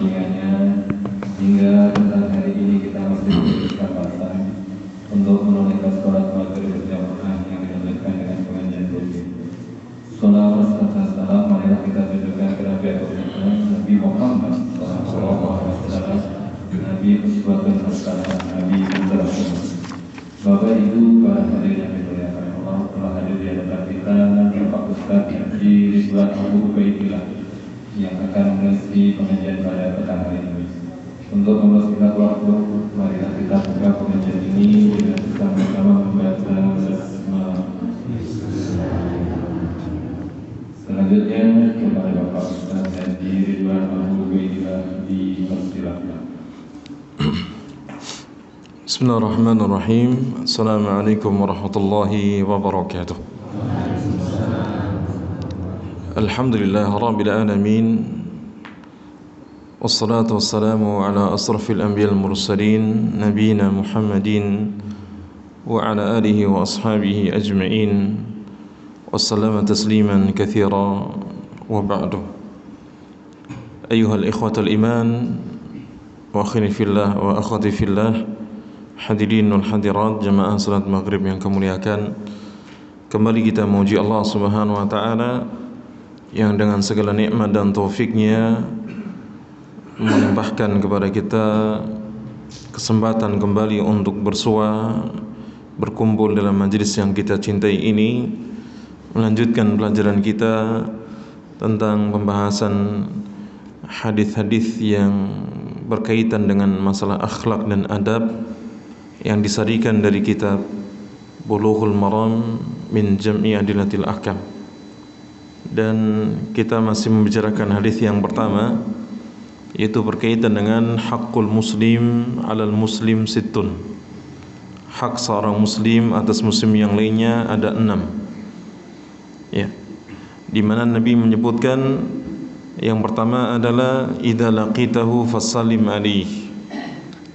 kepentingannya, hingga tentang hari ini kita masih diberi kesempatan untuk menunaikan sholat maghrib berjamaah yang dilanjutkan dengan pengajian rutin. Salawat serta salam marilah kita tujukan ke Nabi Nabi Muhammad SAW, Nabi uswatun hasanah, Nabi Muhammad. Bapak Ibu para hadirin yang dimuliakan Allah, telah hadir di hadapan kita Bapak Ustaz Haji Ridwan Abu Ubaidillah yang akan mengisi pengajian pada petang hari ini. Untuk mempersingkat waktu, marilah kita buka pengajian ini dengan bersama-sama membaca basmalah. Selanjutnya kepada Bapak Ustaz Haji Ridwan Abu Ubaidillah dipersilakan. Bismillahirrahmanirrahim. Assalamualaikum warahmatullahi wabarakatuh. Alhamdulillah Rabbil Alamin. Wassalatu wassalamu ala asrafil anbiya'il mursalin Nabiyina Muhammadin wa ala alihi wa ashabihi ajma'in. Wassalamu tasliman kathira wa ba'du. Ayuhal ikhwatal iman wa akhini fillah wa akhwati fillah, hadirin wal hadirat jamaah salat maghrib yang kemuliakan, kembali kita memuji Allah Subhanahu wa taala yang dengan segala nikmat dan taufiknya melimpahkan kepada kita kesempatan kembali untuk bersua, berkumpul dalam majlis yang kita cintai ini, melanjutkan pelajaran kita tentang pembahasan hadis-hadis yang berkaitan dengan masalah akhlak dan adab yang disarikan dari kitab Bulughul Maram min Jam'i Adillatil Ahkam. Dan kita masih membicarakan hadis yang pertama, yaitu berkaitan dengan hakul muslim alal muslim sittun. Hak seorang muslim atas muslim yang lainnya ada 6. Ya. Di mana Nabi menyebutkan yang pertama adalah idza laqitahu fasallim alaihi.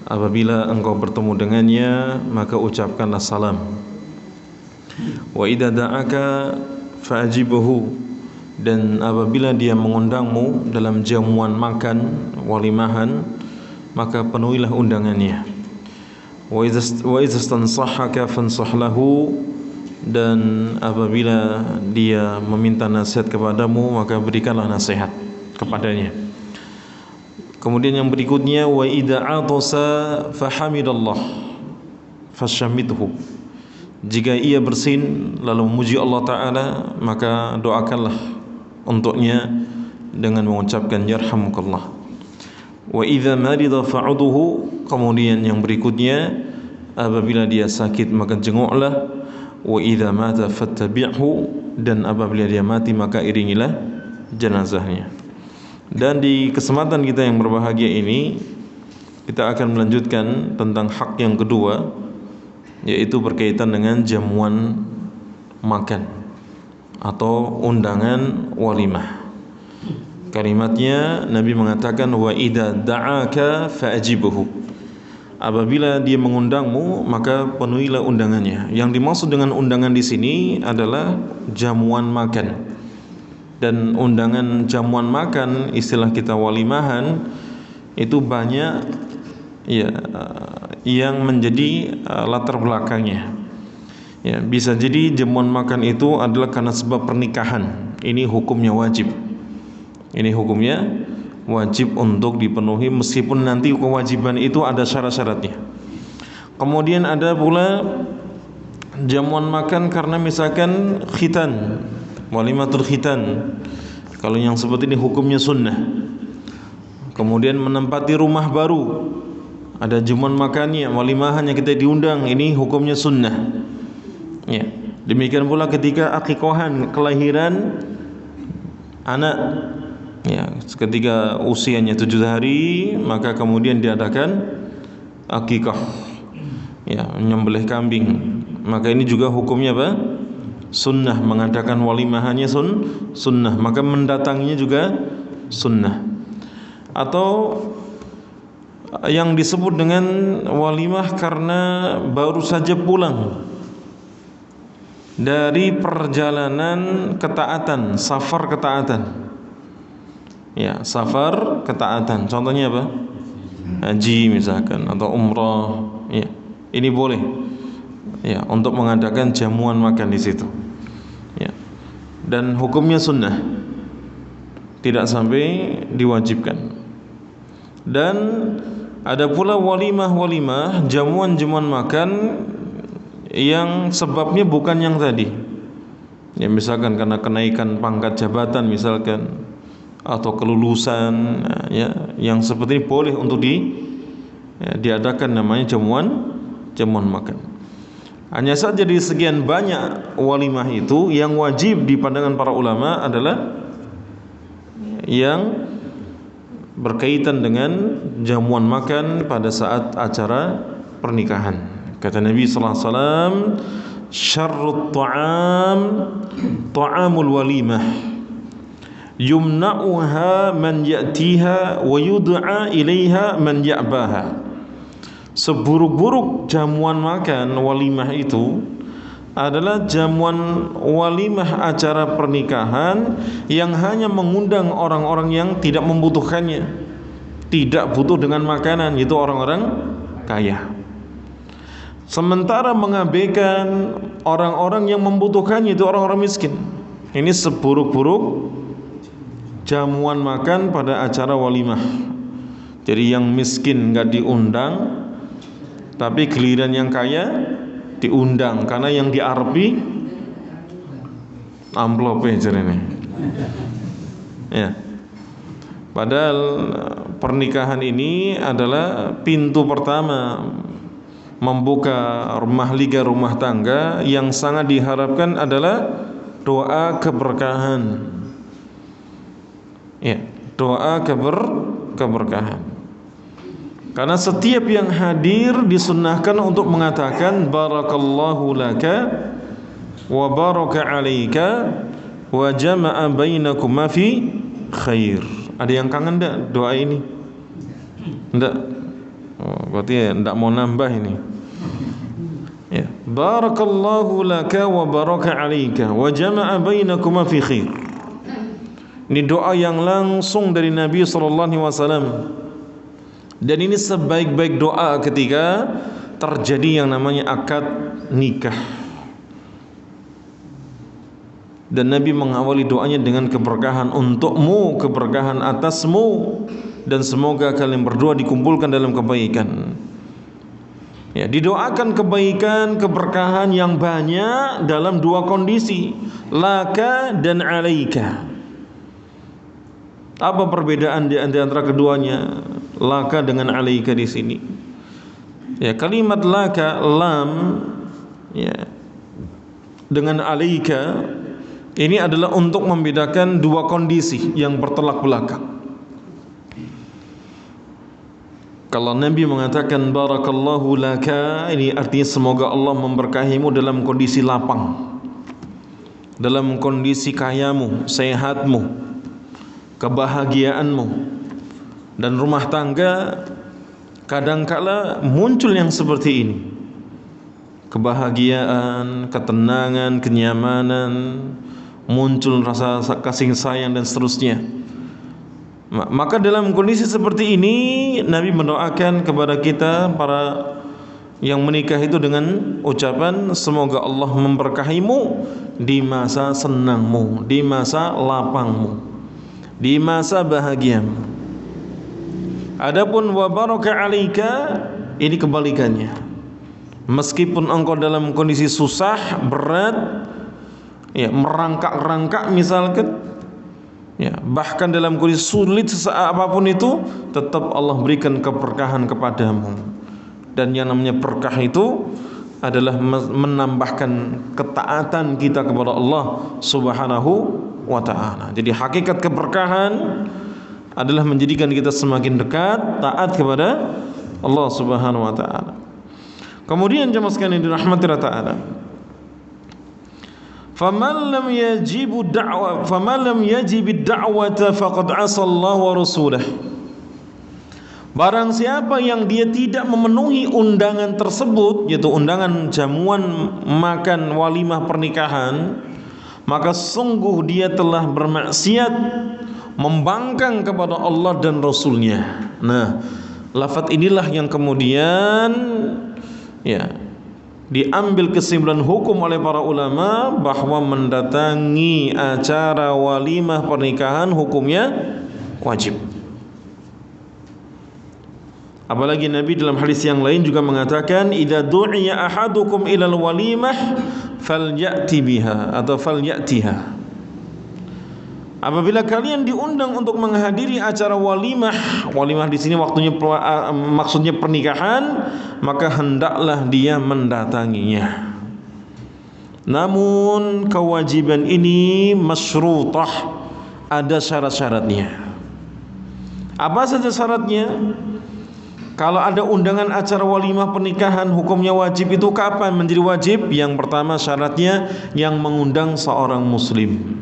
Apabila engkau bertemu dengannya, maka ucapkanlah salam. Wa idza da'aka fa'ajibhu, dan apabila dia mengundangmu dalam jamuan makan, walimahan, maka penuhilah undangannya. Wa idza stansahaka fansah lahu, dan apabila dia meminta nasihat kepadamu, maka berikanlah nasihat kepadanya. Kemudian yang berikutnya, wa idza atasa fahamidallah fasyamithu. Jika ia bersin lalu memuji Allah Ta'ala, maka doakanlah untuknya dengan mengucapkan yarhamukallah. Wa idza marida fa'uduhu. Kemudian yang berikutnya, apabila dia sakit maka jenguklah. Wa idza mata fattabi'hu, dan apabila dia mati maka iringilah jenazahnya. Dan di kesempatan kita yang berbahagia ini, kita akan melanjutkan tentang hak yang kedua, yaitu berkaitan dengan jamuan makan atau undangan walimah. Kalimatnya Nabi mengatakan wa idza da'aka fa'ajibhu. Apabila dia mengundangmu, maka penuhilah undangannya. Yang dimaksud dengan undangan di sini adalah jamuan makan. Dan undangan jamuan makan, istilah kita walimahan, itu banyak ya yang menjadi latar belakangnya. Ya, bisa jadi jamuan makan itu adalah karena sebab pernikahan. Ini hukumnya wajib. Ini hukumnya wajib untuk dipenuhi, meskipun nanti kewajiban itu ada syarat-syaratnya. Kemudian ada pula jamuan makan karena misalkan khitan, walimatul khitan. Kalau yang seperti ini hukumnya sunnah. Kemudian menempati rumah baru, ada jamuan makannya, walimahannya kita diundang, ini hukumnya sunnah. Ya. Demikian pula ketika akikohan, kelahiran anak, ya, ketika usianya 7 hari, maka kemudian diadakan akikah, ya, menyembelih kambing. Maka ini juga hukumnya apa? Sunnah. Mengadakan walimahannya sunnah. Maka mendatanginya juga sunnah. Atau yang disebut dengan walimah karena baru saja pulang dari perjalanan ketaatan, safar ketaatan. Ya, safar ketaatan. Contohnya apa? Haji misalkan atau umrah. Ya, ini boleh. Ya, untuk mengadakan jamuan makan di situ. Ya. Dan hukumnya sunnah. Tidak sampai diwajibkan. Dan ada pula walimah-walimah, jamuan-jamuan makan yang sebabnya bukan yang tadi. Ya, misalkan karena kenaikan pangkat jabatan misalkan, atau kelulusan, ya, yang seperti ini boleh untuk diadakan, namanya jamuan makan. Hanya saja di sekian banyak walimah itu yang wajib di pandangan para ulama adalah yang berkaitan dengan jamuan makan pada saat acara pernikahan. Kata Nabi sallallahu alaihi wasallam, syarrut ta'am ta'amul walimah yumna'uha man ya'tiha wa yud'a ilaiha man ya'baha. Seburuk-buruk jamuan makan walimah itu adalah jamuan walimah acara pernikahan yang hanya mengundang orang-orang yang tidak membutuhkannya, tidak butuh dengan makanan, itu orang-orang kaya. Sementara mengabaikan orang-orang yang membutuhkannya, itu orang-orang miskin. Ini seburuk-buruk jamuan makan pada acara walimah. Jadi yang miskin nggak diundang, tapi giliran yang kaya diundang, karena yang diarepi amplopnya ini. Ya. Padahal pernikahan ini adalah pintu pertama membuka mahligai rumah tangga, yang sangat diharapkan adalah doa keberkahan. Ya, doa keberkahan. Karena setiap yang hadir disunnahkan untuk mengatakan barakallahu laka wa baraka alaika wa jama'a bainakuma fi khair. Ada yang kangen enggak doa ini? Enggak. Oh, berarti enggak mau nambah ini. Ya, barakallahu laka wa baraka alaika wa jama'a bainakuma fi khair. Ini doa yang langsung dari Nabi sallallahu alaihi wasallam. Dan ini sebaik-baik doa ketika terjadi yang namanya akad nikah. Dan Nabi mengawali doanya dengan keberkahan untukmu, keberkahan atasmu, dan semoga kalian berdua dikumpulkan dalam kebaikan. Ya, didoakan kebaikan, keberkahan yang banyak dalam dua kondisi, laka dan alaika. Apa perbedaan di antara keduanya? Laka dengan alaika di sini. Ya, kalimat laka, lam, ya, dengan alaika ini adalah untuk membedakan dua kondisi yang bertolak belakang. Kalau Nabi mengatakan barakallahu laka, ini artinya semoga Allah memberkahimu dalam kondisi lapang, dalam kondisi kayamu, sehatmu, kebahagiaanmu. Dan rumah tangga kadangkala muncul yang seperti ini, kebahagiaan, ketenangan, kenyamanan, muncul rasa kasih sayang dan seterusnya. Maka dalam kondisi seperti ini Nabi mendoakan kepada kita para yang menikah itu dengan ucapan semoga Allah memberkahimu di masa senangmu, di masa lapangmu, di masa bahagiamu. Adapun wa baraka alaika, ini kebalikannya. Meskipun engkau dalam kondisi susah, berat, ya, merangkak-rangkak misalkan, ya, bahkan dalam kondisi sulit sesaat apapun itu, tetap Allah berikan keberkahan kepadamu. Dan yang namanya berkah itu adalah menambahkan ketaatan kita kepada Allah Subhanahu wa ta'ala. Jadi hakikat keberkahan adalah menjadikan kita semakin dekat, taat kepada Allah Subhanahu wa ta'ala. Kemudian jemaah sekalian dirahmati Allah ta'ala, faman lam yajib ad-da'wata faqad 'asa Allah wa rasulah. Barang siapa yang dia tidak memenuhi undangan tersebut, yaitu undangan jamuan makan walimah pernikahan, maka sungguh dia telah bermaksiat membangkang kepada Allah dan Rasulnya. Nah, lafaz inilah yang kemudian ya diambil kesimpulan hukum oleh para ulama bahwa mendatangi acara walimah pernikahan hukumnya wajib. Apalagi Nabi dalam hadis yang lain juga mengatakan, idza du'iya ahadukum ilal walimah falyati biha atau falyatiha. Apabila kalian diundang untuk menghadiri acara walimah, walimah di sini waktunya maksudnya pernikahan, maka hendaklah dia mendatanginya. Namun kewajiban ini masyrutah, ada syarat-syaratnya. Apa saja syaratnya? Kalau ada undangan acara walimah pernikahan hukumnya wajib, itu kapan menjadi wajib? Yang pertama syaratnya yang mengundang seorang muslim.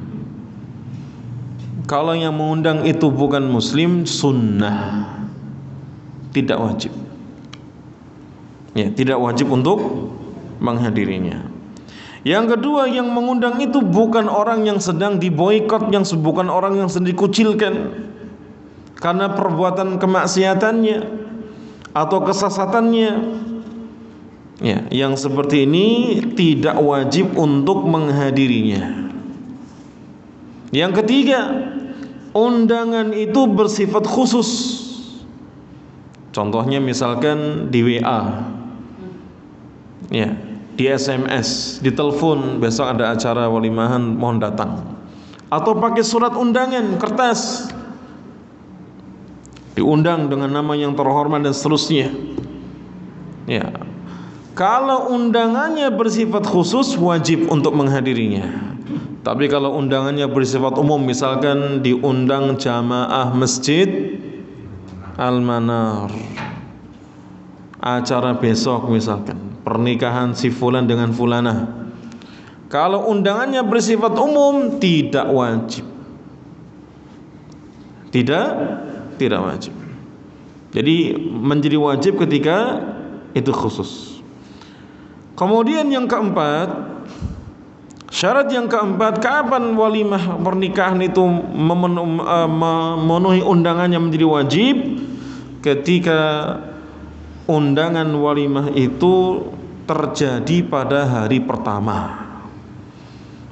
Kalau yang mengundang itu bukan muslim, sunnah, tidak wajib. Ya, tidak wajib untuk menghadirinya. Yang kedua, yang mengundang itu bukan orang yang sedang diboikot, yang bukan orang yang sedang dikucilkan karena perbuatan kemaksiatannya atau kesesatannya. Ya, yang seperti ini tidak wajib untuk menghadirinya. Yang ketiga, undangan itu bersifat khusus. Contohnya misalkan di WA, ya, di SMS, di telepon, besok ada acara walimahan, mohon datang. Atau pakai surat undangan, kertas, diundang dengan nama yang terhormat dan seterusnya. Ya, kalau undangannya bersifat khusus, wajib untuk menghadirinya. Tapi kalau undangannya bersifat umum, misalkan diundang jamaah masjid Al-Manar, acara besok misalkan pernikahan si fulan dengan fulanah, kalau undangannya bersifat umum tidak wajib. Tidak wajib. Jadi menjadi wajib ketika itu khusus. Kemudian yang keempat, syarat yang keempat, kapan walimah pernikahan itu memenuhi undangannya menjadi wajib? Ketika undangan walimah itu terjadi pada hari pertama.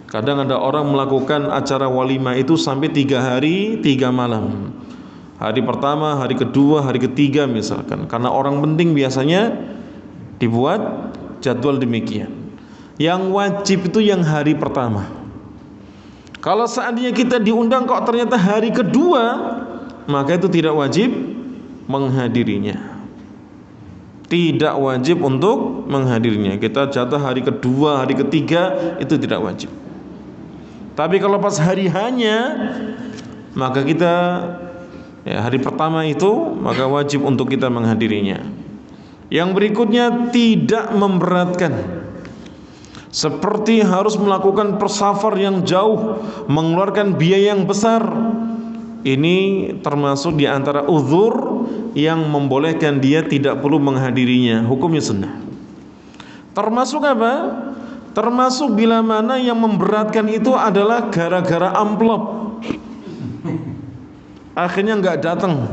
Kadang ada orang melakukan acara walimah itu sampai 3 hari 3 malam. Hari pertama, hari kedua, hari ketiga misalkan. Karena orang penting biasanya dibuat jadwal demikian. Yang wajib itu yang hari pertama. Kalau seandainya kita diundang kok ternyata hari kedua, maka itu tidak wajib menghadirinya. Tidak wajib untuk menghadirinya. Kita jatuh hari kedua, hari ketiga, itu tidak wajib. Tapi kalau pas hari hanya, maka kita ya, hari pertama itu maka wajib untuk kita menghadirinya. Yang berikutnya, tidak memberatkan, seperti harus melakukan persafar yang jauh, mengeluarkan biaya yang besar. Ini termasuk di antara uzur yang membolehkan dia tidak perlu menghadirinya. Hukumnya sunnah. Termasuk apa? Termasuk bila mana yang memberatkan itu adalah gara-gara amplop, akhirnya nggak datang.